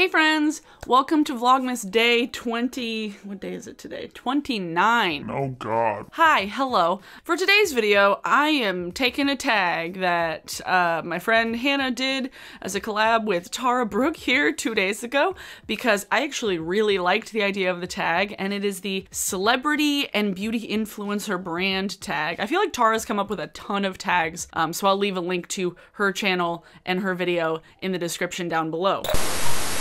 Hey friends, welcome to Vlogmas day 20, what day is it today? 29. Oh god. Hi, hello. For today's video, I am taking a tag that my friend Hannah did as a collab with Tara Brooke here 2 days ago because I actually really liked the idea of the tag, and it is the celebrity and beauty influencer brand tag. I feel like Tara's come up with a ton of tags, so I'll leave a link to her channel and her video in the description down below.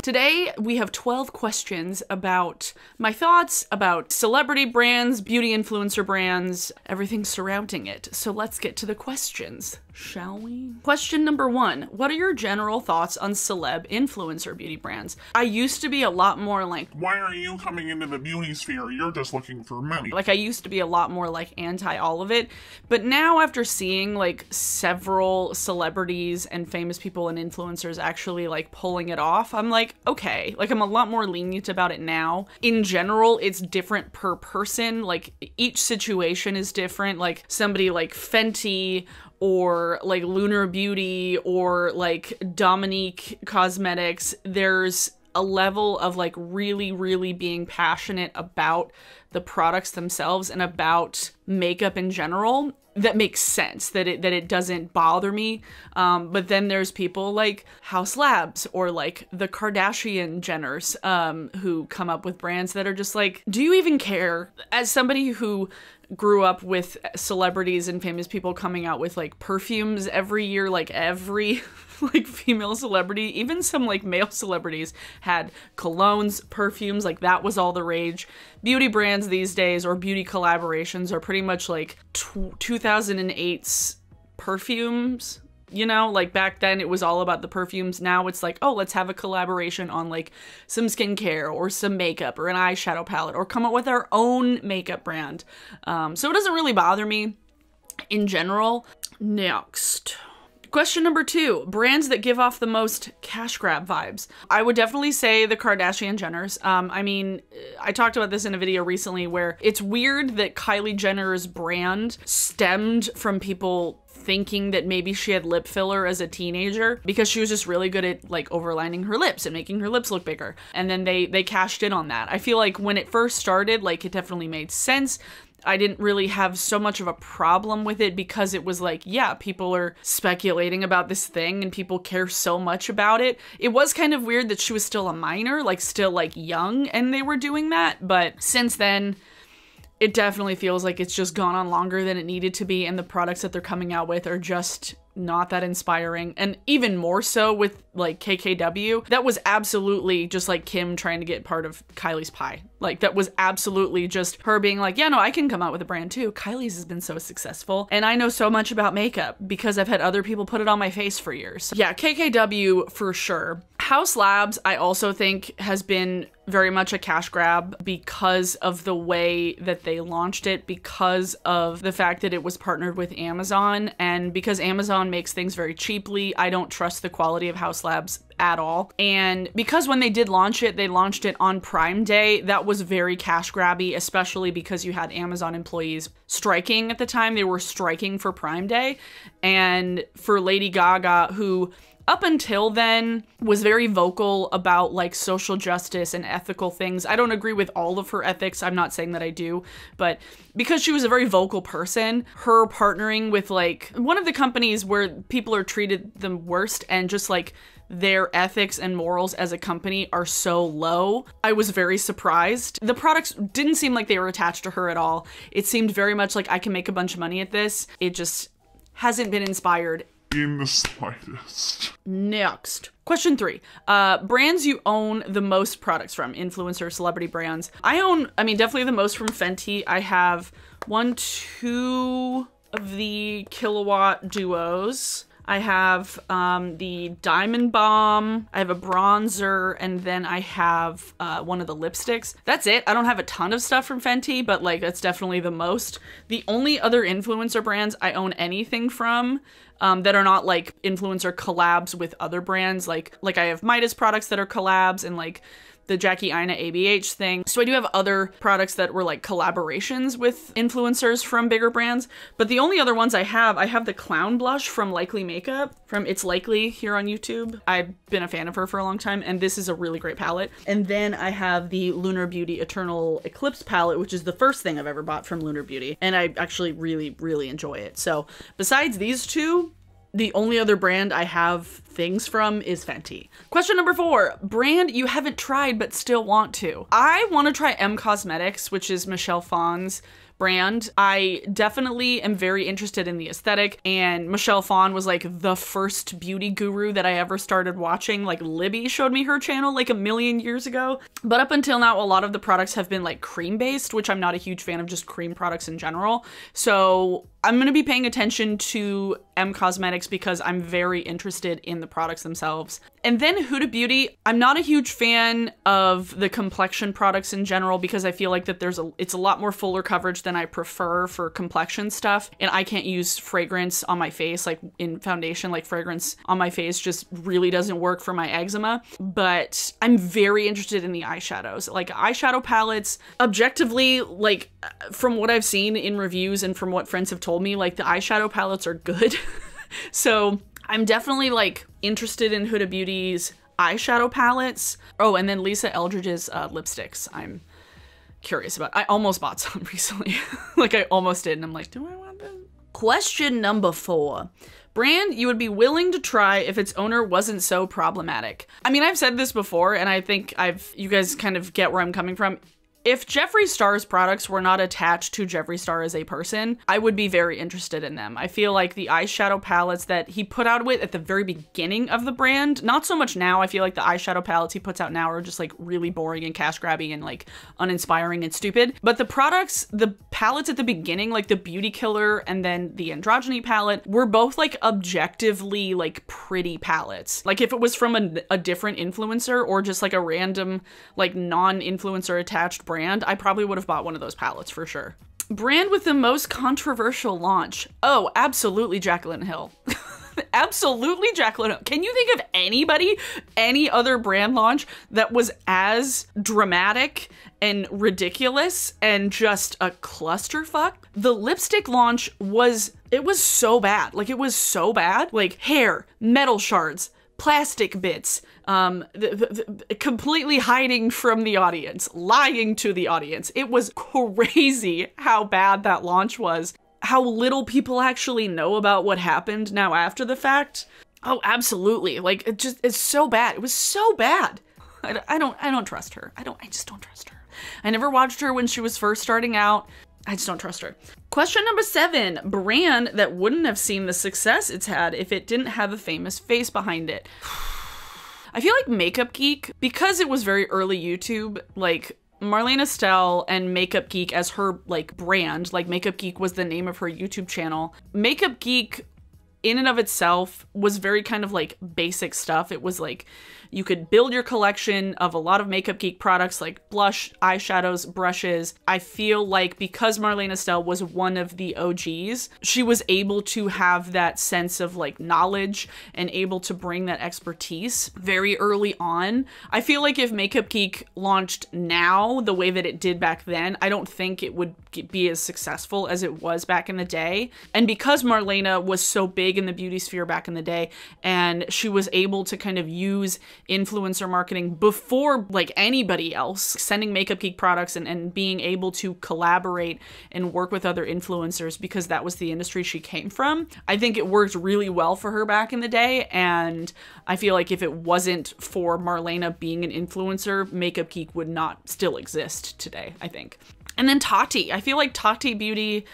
Today, we have 12 questions about my thoughts about celebrity brands, beauty influencer brands, everything surrounding it. So let's get to the questions, shall we? Question number 1, what are your general thoughts on celeb influencer beauty brands? I used to be a lot more like, Why are you coming into the beauty sphere? You're just looking for money. I used to be a lot more like anti all of it, but now after seeing like several celebrities and famous people and influencers actually like pulling it off, I'm like, okay, like I'm a lot more lenient about it now. In general, it's different per person. Like each situation is different. Like somebody like Fenty or like Lunar Beauty or like Dominique Cosmetics, there's a level of like really being passionate about the products themselves and about makeup in general that makes sense, that it doesn't bother me. But then there's people like House Labs or like the Kardashian Jenners who come up with brands that are just like, do you even care? As somebody who grew up with celebrities and famous people coming out with like perfumes every year, like every like female celebrity, even some like male celebrities had colognes, perfumes, like that was all the rage. Beauty brands these days, or beauty collaborations, are pretty much like 2008's perfumes. You know, like back then it was all about the perfumes. Now it's like, oh, let's have a collaboration on like some skincare or some makeup or an eyeshadow palette, or come up with our own makeup brand. So it doesn't really bother me in general. Next. Question number 2, brands that give off the most cash grab vibes. I would definitely say the Kardashian Jenners. I mean, I talked about this in a video recently where it's weird that Kylie Jenner's brand stemmed from people thinking that maybe she had lip filler as a teenager because she was just really good at like overlining her lips and making her lips look bigger. And then they cashed in on that. I feel like when it first started, like it definitely made sense. I didn't really have so much of a problem with it because it was like, yeah, people are speculating about this thing and people care so much about it. It was kind of weird that she was still a minor, like still like young, and they were doing that. But since then, it definitely feels like it's just gone on longer than it needed to be, and the products that they're coming out with are just not that inspiring. And even more so with like KKW, that was absolutely just like Kim trying to get part of Kylie's pie. Like that was absolutely just her being like, yeah, no, I can come out with a brand too. Kylie's has been so successful and I know so much about makeup because I've had other people put it on my face for years. So, yeah, KKW for sure. House Labs, I also think has been very much a cash grab because of the way that they launched it, because of the fact that it was partnered with Amazon, and because Amazon makes things very cheaply. I don't trust the quality of House Labs at all. And because when they did launch it, they launched it on Prime Day, that was very cash grabby, especially because you had Amazon employees striking at the time. They were striking for Prime Day. And for Lady Gaga, who up until then was very vocal about like social justice and ethical things. I don't agree with all of her ethics. I'm not saying that I do, but because she was a very vocal person, her partnering with like one of the companies where people are treated the worst and just like their ethics and morals as a company are so low, I was very surprised. The products didn't seem like they were attached to her at all. It seemed very much like I can make a bunch of money at this. It just hasn't been inspired in the slightest. Next. Question 3. Brands you own the most products from, influencer, celebrity brands. I mean, definitely the most from Fenty. I have 2 of the Kilowatt Duos. I have the Diamond Bomb, I have a bronzer, and then I have one of the lipsticks. That's it. I don't have a ton of stuff from Fenty, but like that's definitely the most. The only other influencer brands I own anything from that are not like influencer collabs with other brands, like I have Midas products that are collabs, and like the Jackie Aina ABH thing. So I do have other products that were like collaborations with influencers from bigger brands, but the only other ones I have the Clown Blush from Likely Makeup, from It's Likely here on YouTube. I've been a fan of her for a long time, and this is a really great palette. And then I have the Lunar Beauty Eternal Eclipse palette, which is the first thing I've ever bought from Lunar Beauty, and I actually really, really enjoy it. So besides these two, the only other brand I have things from is Fenty. Question number 4, brand you haven't tried but still want to. I want to try M Cosmetics, which is Michelle Phan's brand. I definitely am very interested in the aesthetic, and Michelle Phan was like the first beauty guru that I ever started watching. Like Libby showed me her channel like a million years ago. But up until now, a lot of the products have been like cream based, which I'm not a huge fan of just cream products in general. So I'm going to be paying attention to M Cosmetics because I'm very interested in the products themselves. And then Huda Beauty, I'm not a huge fan of the complexion products in general because I feel like that it's a lot more fuller coverage than I prefer for complexion stuff. And I can't use fragrance on my face, like in foundation, like fragrance on my face just really doesn't work for my eczema. But I'm very interested in the eyeshadows. Like eyeshadow palettes, objectively, like from what I've seen in reviews and from what friends have told me, like the eyeshadow palettes are good. So I'm definitely like interested in Huda Beauty's eyeshadow palettes. Oh, and then Lisa Eldridge's lipsticks. I'm curious about. I almost bought some recently. Like I almost did, and I'm like, do I want them? Question number 4. Brand you would be willing to try if its owner wasn't so problematic. I mean, I've said this before, and I think you guys kind of get where I'm coming from. If Jeffree Star's products were not attached to Jeffree Star as a person, I would be very interested in them. I feel like the eyeshadow palettes that he put out with at the very beginning of the brand, not so much now. I feel like the eyeshadow palettes he puts out now are just like really boring and cash grabby and like uninspiring and stupid. But the palettes at the beginning, like the Beauty Killer and then the Androgyny palette, were both like objectively like pretty palettes. Like if it was from a different influencer or just like a random like non-influencer attached brand, I probably would have bought one of those palettes for sure. Brand with the most controversial launch. Oh, absolutely Jaclyn Hill. Absolutely Jaclyn Hill. Can you think of any other brand launch that was as dramatic and ridiculous and just a clusterfuck? The lipstick launch was so bad. Like it was so bad. Like hair, metal shards, plastic bits, completely hiding from the audience, lying to the audience. It was crazy how bad that launch was, how little people actually know about what happened now after the fact. Oh, absolutely. Like it's so bad. It was so bad. I don't trust her. I just don't trust her. I never watched her when she was first starting out. I just don't trust her. Question number 7, brand that wouldn't have seen the success it's had if it didn't have a famous face behind it. I feel like Makeup Geek, because it was very early YouTube, like Marlene Estelle and Makeup Geek as her like brand, like Makeup Geek was the name of her YouTube channel. Makeup Geek in and of itself was very kind of like basic stuff. It was like you could build your collection of a lot of Makeup Geek products like blush, eyeshadows, brushes. I feel like because Marlene Estelle was one of the OGs, she was able to have that sense of like knowledge and able to bring that expertise very early on. I feel like if Makeup Geek launched now the way that it did back then, I don't think it would be as successful as it was back in the day. And because Marlena was so big in the beauty sphere back in the day, and she was able to kind of use influencer marketing before like anybody else, sending Makeup Geek products and being able to collaborate and work with other influencers because that was the industry she came from. I think it worked really well for her back in the day, and I feel like if it wasn't for Marlena being an influencer, Makeup Geek would not still exist today, I think. And then Tati. I feel like Tati Beauty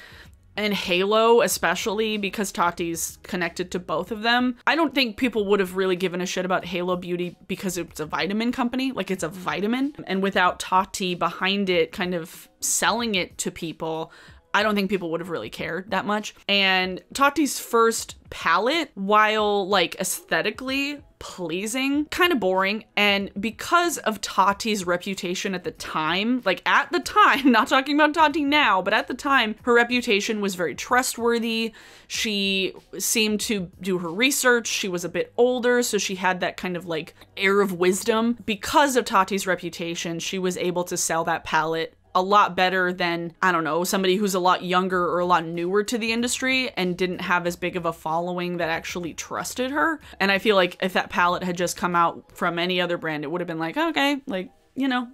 and Halo, especially because Tati's connected to both of them. I don't think people would have really given a shit about Halo Beauty because it's a vitamin company, like it's a vitamin. And without Tati behind it, kind of selling it to people, I don't think people would have really cared that much. And Tati's first palette, while like aesthetically pleasing, kind of boring. And because of Tati's reputation at the time, like at the time, not talking about Tati now, but at the time, her reputation was very trustworthy. She seemed to do her research. She was a bit older, so she had that kind of like air of wisdom. Because of Tati's reputation, she was able to sell that palette a lot better than, I don't know, somebody who's a lot younger or a lot newer to the industry and didn't have as big of a following that actually trusted her. And I feel like if that palette had just come out from any other brand, it would have been like, okay, like, you know,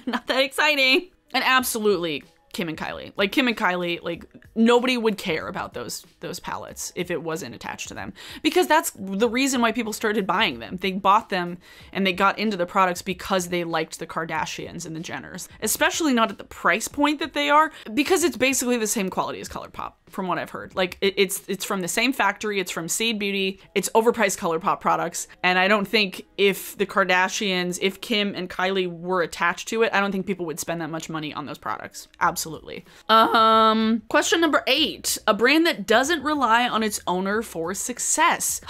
not that exciting. And absolutely Kim and Kylie. Like Kim and Kylie, like nobody would care about those palettes if it wasn't attached to them, because that's the reason why people started buying them. They bought them and they got into the products because they liked the Kardashians and the Jenners, especially not at the price point that they are, because it's basically the same quality as ColourPop from what I've heard. Like it's from the same factory, it's from Seed Beauty, it's overpriced ColourPop products. And I don't think if the Kardashians, if Kim and Kylie were attached to it, I don't think people would spend that much money on those products. Absolutely. Question number 8, a brand that doesn't rely on its owner for success.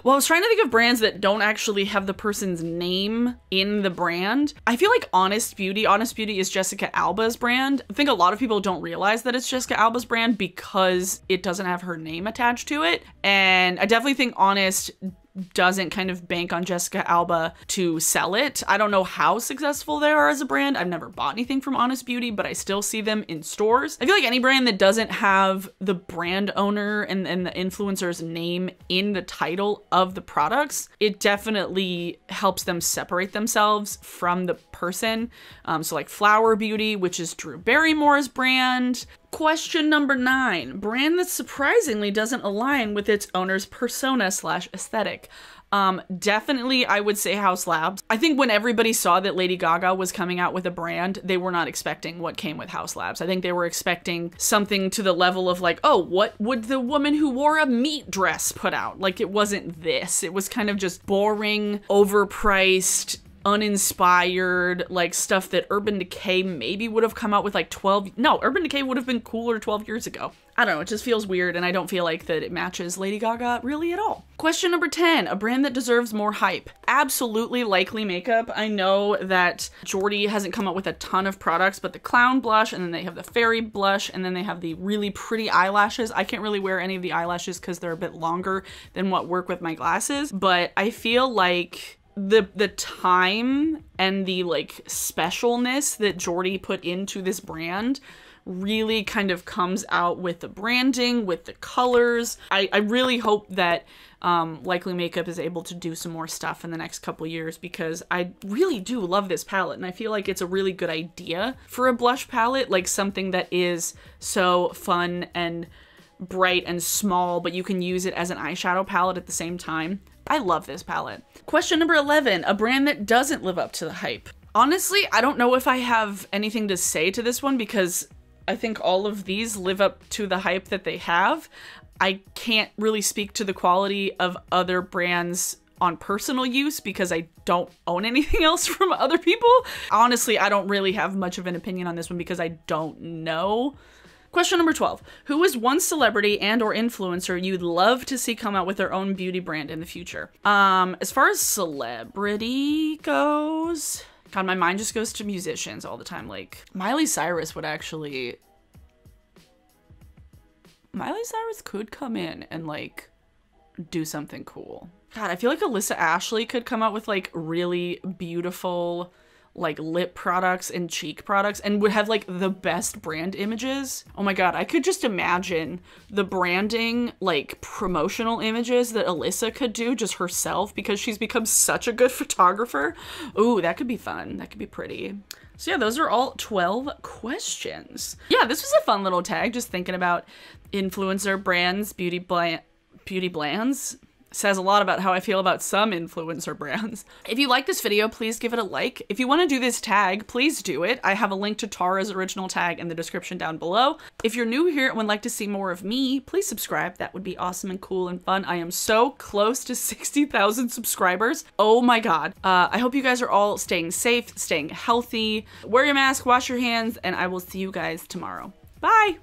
Well, I was trying to think of brands that don't actually have the person's name in the brand. I feel like Honest Beauty is Jessica Alba's brand. I think a lot of people don't realize that it's Jessica Alba's brand because it doesn't have her name attached to it. And I definitely think Honest doesn't kind of bank on Jessica Alba to sell it. I don't know how successful they are as a brand. I've never bought anything from Honest Beauty, but I still see them in stores. I feel like any brand that doesn't have the brand owner and the influencer's name in the title of the products, it definitely helps them separate themselves from the person. So like Flower Beauty, which is Drew Barrymore's brand. Question number 9, brand that surprisingly doesn't align with its owner's persona / aesthetic. Definitely I would say Haus Labs. I think when everybody saw that Lady Gaga was coming out with a brand, they were not expecting what came with Haus Labs. I think they were expecting something to the level of like, oh, what would the woman who wore a meat dress put out? Like it wasn't this. It was kind of just boring, overpriced, uninspired, like stuff that Urban Decay maybe would have come out with like Urban Decay would have been cooler 12 years ago. I don't know, it just feels weird and I don't feel like that it matches Lady Gaga really at all. Question number 10, a brand that deserves more hype. Absolutely Likely Makeup. I know that Jordy hasn't come up with a ton of products, but the Clown Blush, and then they have the Fairy Blush, and then they have the really pretty eyelashes. I can't really wear any of the eyelashes because they're a bit longer than what work with my glasses, but I feel like the time and the like specialness that Jordy put into this brand really kind of comes out with the branding, with the colors. I really hope that Likely Makeup is able to do some more stuff in the next couple years, because I really do love this palette and I feel like it's a really good idea for a blush palette, like something that is so fun and bright and small, but you can use it as an eyeshadow palette at the same time. I love this palette. Question number 11, a brand that doesn't live up to the hype. Honestly, I don't know if I have anything to say to this one because I think all of these live up to the hype that they have. I can't really speak to the quality of other brands on personal use because I don't own anything else from other people. Honestly, I don't really have much of an opinion on this one because I don't know. Question number 12. Who is one celebrity and or influencer you'd love to see come out with their own beauty brand in the future? As far as celebrity goes, God, my mind just goes to musicians all the time. Like Miley Cyrus could come in and like do something cool. God, I feel like Alyssa Ashley could come out with like really beautiful like lip products and cheek products and would have like the best brand images. Oh my God, I could just imagine the branding, like promotional images that Alyssa could do just herself because she's become such a good photographer. Ooh, that could be fun. That could be pretty. So yeah, those are all 12 questions. Yeah, this was a fun little tag, just thinking about influencer brands, beauty blands. Says a lot about how I feel about some influencer brands. If you like this video, please give it a like. If you want to do this tag, please do it. I have a link to Tara's original tag in the description down below. If you're new here and would like to see more of me, please subscribe. That would be awesome and cool and fun. I am so close to 60,000 subscribers. Oh my God. I hope you guys are all staying safe, staying healthy. Wear your mask, wash your hands, and I will see you guys tomorrow. Bye!